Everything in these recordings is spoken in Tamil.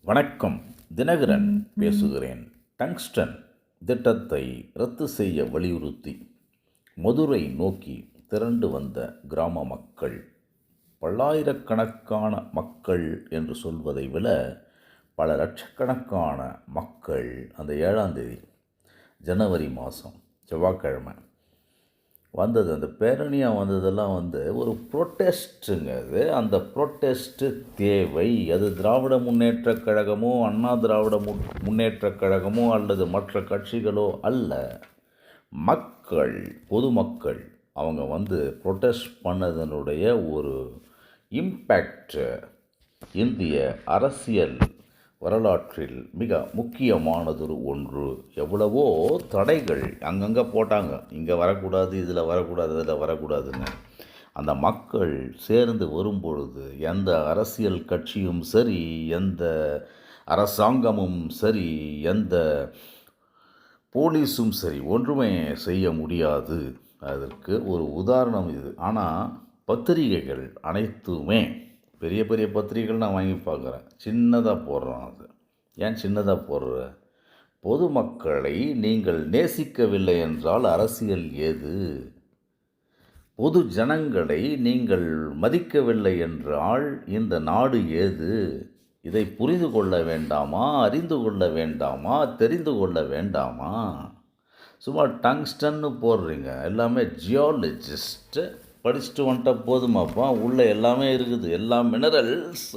வணக்கம். தினகரன் பேசுகிறேன். டங்ஸ்டன் திட்டத்தை ரத்து செய்ய வலியுறுத்தி மதுரை நோக்கி திரண்டு வந்த கிராம மக்கள், பல்லாயிரக்கணக்கான மக்கள் என்று சொல்வதை விட பல லட்சக்கணக்கான மக்கள் அந்த 7ஆம் தேதி ஜனவரி மாதம் செவ்வாய்க்கிழமை வந்தது. அந்த பேரணியாக வந்ததெல்லாம் ஒரு ப்ரொட்டெஸ்ட்டுங்க. அது அந்த ப்ரொட்டெஸ்ட்டு தேவை. அது திராவிட முன்னேற்றக் கழகமோ அண்ணா திராவிட முன்னேற்றக் கழகமோ அல்லது மற்ற கட்சிகளோ அல்ல. மக்கள், பொதுமக்கள் அவங்க ப்ரொட்டெஸ்ட் பண்ணதனுடைய ஒரு இம்பேக்ட் இந்திய அரசியல் வரலாற்றில் மிக முக்கியமானதொரு ஒன்று. எவ்வளவோ தடைகள் அங்கங்கே போட்டாங்க. இங்கே வரக்கூடாது, இதில் வரக்கூடாது, அதில் வரக்கூடாதுன்னு. அந்த மக்கள் சேர்ந்து வரும்பொழுது எந்த அரசியல் கட்சியும் சரி, எந்த அரசாங்கமும் சரி, எந்த போலீஸும் சரி ஒன்றுமே செய்ய முடியாது. அதற்கு ஒரு உதாரணம் இது. ஆனால் பத்திரிகைகள் அனைத்துமே, பெரிய பெரிய பத்திரிகைகள் நான் வாங்கி பார்க்குறேன், சின்னதாக போடுறான். அது ஏன் சின்னதாக போடுற? பொதுமக்களை நீங்கள் நேசிக்கவில்லை என்றால் அரசியல் ஏது? பொது ஜனங்களை நீங்கள் மதிக்கவில்லை என்றால் இந்த நாடு ஏது? இதை புரிந்து கொள்ள வேண்டாமா? அறிந்து கொள்ள வேண்டாமா? தெரிந்து கொள்ள வேண்டாமா? சும்மா டங்ஸ்டன்னு போடுறீங்க. எல்லாமே ஜியாலஜிஸ்ட்டு படிச்சுட்டு வந்துட்ட போதுமாப்பா. உள்ளே எல்லாமே இருக்குது. எல்லா மினரல்ஸ்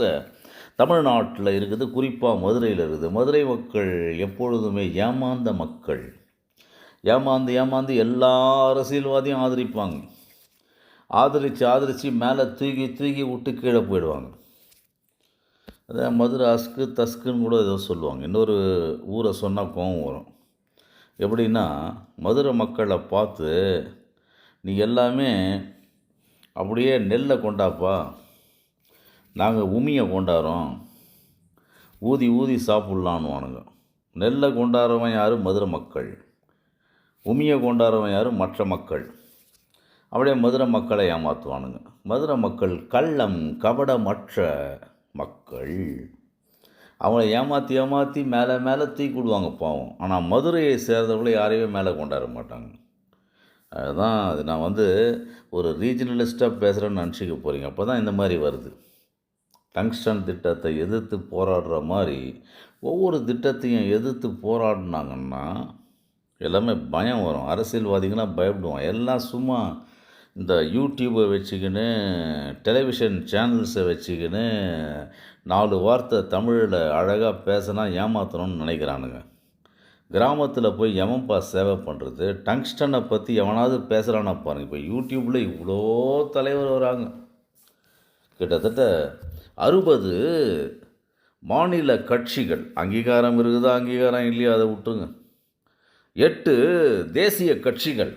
தமிழ்நாட்டில் இருக்குது, குறிப்பாக மதுரையில் இருக்குது. மதுரை மக்கள் எப்பொழுதுமே ஏமாந்த மக்கள். ஏமாந்து எல்லா அரசியல்வாதியும் ஆதரிப்பாங்க. ஆதரித்து மேலே தூக்கி விட்டு கீழே போயிடுவாங்க. அதை மதுரை அஸ்கு தஸ்குன்னு கூட ஏதோ சொல்லுவாங்க. இன்னொரு ஊரை சொன்னால் கோவம் வரும். எப்படின்னா, மதுரை மக்களை பார்த்து நீ எல்லாமே அப்படியே நெல்லை கொண்டாப்பா, நாங்கள் உமியை கொண்டாடுறோம், ஊதி சாப்பிட்லான்னுவானுங்க. நெல்லை கொண்டாடுறவன் யார்? மதுரை மக்கள். உமியை கொண்டாடுறவன் யார்? மற்ற மக்கள். அப்படியே மதுரை மக்களை ஏமாற்றுவானுங்க. மதுரை மக்கள் கள்ளம் கபடமற்ற மக்கள். அவங்கள ஏமாற்றி மேலே தூக்கி விடுவாங்க பாவம். ஆனால் மதுரையை சேர்ந்தவங்களே யாரையுமே மேலே கொண்டாட மாட்டாங்க. அதுதான் அது. நான் ஒரு ரீஜனலிஸ்ட்டாக பேசுகிறேன்னு நினச்சிக்க போகிறீங்க. அப்போ தான் இந்த மாதிரி வருது. டங்ஸ்டன் திட்டத்தை எதிர்த்து போராடுற மாதிரி ஒவ்வொரு திட்டத்தையும் எதிர்த்து போராடினாங்கன்னா எல்லாமே பயம் வரும். அரசியல்வாதிகள்லாம் பயப்படுவான். எல்லாம் சும்மா இந்த யூடியூப்பை வச்சுக்கின்னு, டெலிவிஷன் சேனல்ஸை வச்சுக்கின்னு 4 வார்த்தை தமிழில் அழகாக பேசினா ஏமாற்றணும்னு நினைக்கிறானுங்க. கிராமத்தில் போய் எவன்ப்பா சேவை பண்ணுறது? டங்ஸ்டனை பற்றி எவனாவது பேசுகிறானா பாருங்கள். இப்போ யூடியூப்பில் இவ்வளோ தலைவர் வராங்க. கிட்டத்தட்ட 60 மாநில கட்சிகள். அங்கீகாரம் இருக்குதா அங்கீகாரம் இல்லையா அதை விட்டுருங்க. 8 தேசிய கட்சிகள்.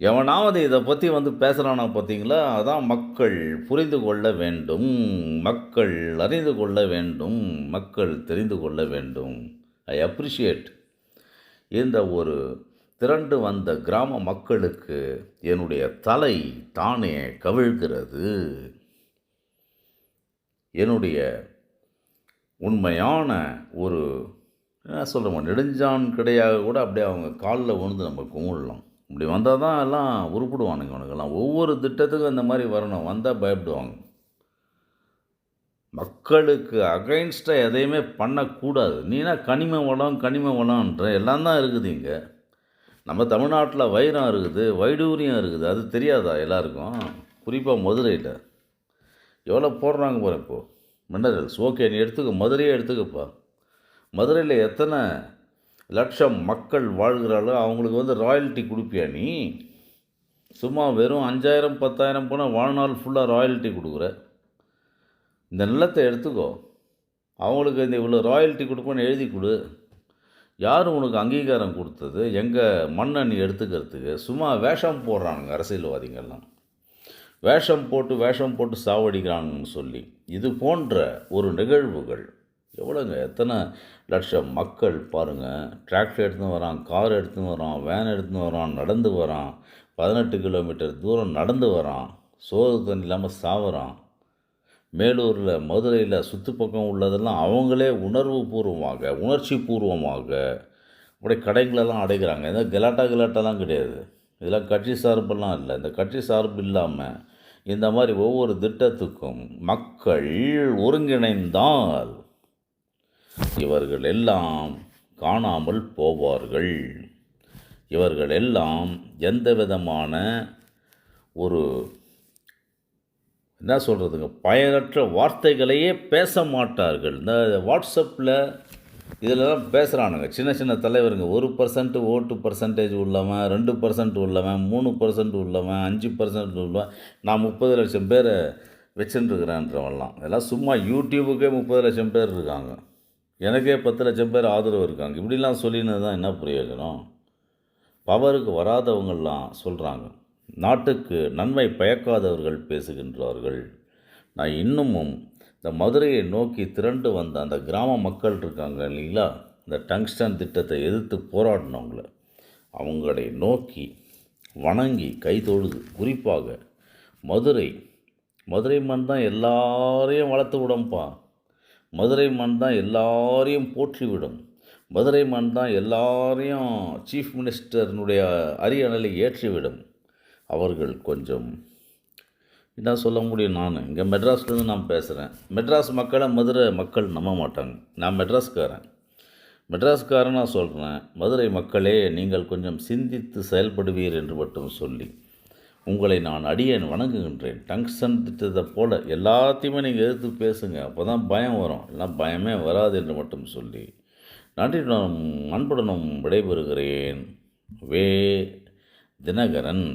எவனாவது இதை பற்றி பேசுகிறானா பார்த்தீங்களா? அதான் மக்கள் புரிந்து கொள்ள வேண்டும், மக்கள் அறிந்து கொள்ள வேண்டும், மக்கள் தெரிந்து கொள்ள வேண்டும். ஐ அப்ரிஷியேட் இந்த ஒரு திரண்டு வந்த கிராம மக்களுக்கு என்னுடைய தலை தானே கவிழ்கிறது. என்னுடைய உண்மையான ஒரு என்ன சொல்கிறோம், நெடுஞ்சான் கிடையாக கூட அப்படியே அவங்க காலில் விழுந்து நம்ம கும்பிடலாம். இப்படி வந்தால் தான் எல்லாம் உருப்பிடுவானுங்க. அவனுக்கெல்லாம் ஒவ்வொரு திட்டத்துக்கும் இந்த மாதிரி வரணும். வந்தால் பயப்படுவாங்க. மக்களுக்கு அகைன்ஸ்டாக எதையுமே பண்ணக்கூடாது. நீனா கனிம வளம்ன்ற எல்லாம் தான் இருக்குது இங்கே. நம்ம தமிழ்நாட்டில் வைரம் இருக்குது, வைடூரியம் இருக்குது. அது தெரியாதா எல்லாருக்கும்? குறிப்பாக மதுரையில் எவ்வளோ போடுறாங்க பாரு இப்போது மினரல்ஸ். ஓகே, நீ எடுத்துக்க, மதுரையே எடுத்துக்கப்பா. மதுரையில் எத்தனை லட்சம் மக்கள் வாழ்கிறாளோ அவங்களுக்கு ராயல்ட்டி கொடுப்பியா நீ? சும்மா வெறும் 5000 10,000 போனால் வாழ்நாள் ஃபுல்லாக ராயல்ட்டி கொடுக்குற. இந்த நிலத்தை எடுத்துக்கோ, அவங்களுக்கு இந்த இவ்வளோ ராயல்ட்டி கொடுப்போன்னு எழுதி கொடு. யார் உனக்கு அங்கீகாரம் கொடுத்தது? எங்கள் மண்ணை நீ எடுத்துக்கிறதுக்கு சும்மா வேஷம் போடுறானுங்க அரசியல்வாதிகள்லாம். வேஷம் போட்டு சாவடிக்கிறாங்கன்னு சொல்லி. இது போன்ற ஒரு நிகழ்வுகள் எவ்வளோங்க, எத்தனை லட்சம் மக்கள் பாருங்கள். டிராக்டர் எடுத்துன்னு வரான், கார் எடுத்துன்னு வரான், வேன் எடுத்துன்னு வரான், நடந்து வரான், 18 கிலோமீட்டர் தூரம் நடந்து வரான், சோறு தண்ணி இல்லாமல் சாவறான். மேலூரில், மதுரையில் சுற்றுப்பக்கம் உள்ளதெல்லாம் அவங்களே உணர்ச்சி பூர்வமாக அப்படியே கடைங்களெல்லாம் அடைக்கிறாங்க. ஏதோ கலாட்டாலாம் கிடையாது. இதெல்லாம் கட்சி சார்பெல்லாம் இல்லை. இந்த கட்சி சார்பு இல்லாமல் இந்த மாதிரி ஒவ்வொரு திட்டத்துக்கும் மக்கள் ஒருங்கிணைந்தால் இவர்கள் எல்லாம் காணாமல் போவார்கள். இவர்கள் எல்லாம் எந்த விதமான ஒரு என்ன சொல்கிறதுங்க, பயனற்ற வார்த்தைகளையே பேச மாட்டார்கள். இந்த வாட்ஸ்அப்பில் இதிலலாம் பேசுகிறானுங்க சின்ன சின்ன தலைவருங்க. 1% ஓட்டு பர்சன்டேஜ் உள்ளவன், 2% உள்ளவன், 3% உள்ளவன், 5% உள்ளவன், நான் 30 லட்சம் பேரை வச்சுட்டுருக்கிறேன்றவன்லாம். இதெல்லாம் சும்மா யூடியூபுக்கே 30 லட்சம் பேர் இருக்காங்க. எனக்கே 10 லட்சம் பேர் ஆதரவு இருக்காங்க. இப்படிலாம் சொல்லினது தான் என்ன பிரயோஜனம்? பவருக்கு வராதவங்கள்லாம் சொல்கிறாங்க. நாட்டுக்கு நன்மை பயக்காதவர்கள் பேசுகின்றார்கள். நான் இன்னமும் இந்த மதுரையை நோக்கி திரண்டு வந்த அந்த கிராம மக்கள் இருக்காங்க இல்லைங்களா, இந்த டங்ஸ்டன் திட்டத்தை எதிர்த்து போராடினவங்கள அவங்களை நோக்கி வணங்கி கை தொழுது, குறிப்பாக மதுரை மண் தான் எல்லாரையும் வளர்த்து விடும்பா. மதுரை மண் தான் எல்லாரையும் போற்றிவிடும். மதுரை மண் தான் எல்லாரையும் சீஃப் மினிஸ்டர்னுடைய அரியணலை ஏற்றிவிடும். அவர்கள் கொஞ்சம் என்ன சொல்ல முடியும்? நான் இங்கே மெட்ராஸ்லேருந்து நான் பேசுகிறேன். மெட்ராஸ் மக்களை மதுரை மக்கள் நம்ப மாட்டாங்க. நான் மெட்ராஸ்காரனாக சொல்கிறேன். மதுரை மக்களே, நீங்கள் கொஞ்சம் சிந்தித்து செயல்படுவீர் என்று மட்டும் சொல்லி உங்களை நான் அடியேன் வணங்குகின்றேன். டங்ஸ்டன் திட்டத்தை போல் எல்லாத்தையுமே நீங்கள் எதிர்த்து பேசுங்க. அப்போ தான் பயம் வரும். எல்லாம் பயமே வராது என்று மட்டும் சொல்லி நன்றியுடனும் அன்புடனும் விடைபெறுகிறேன். வே. தினகரன்.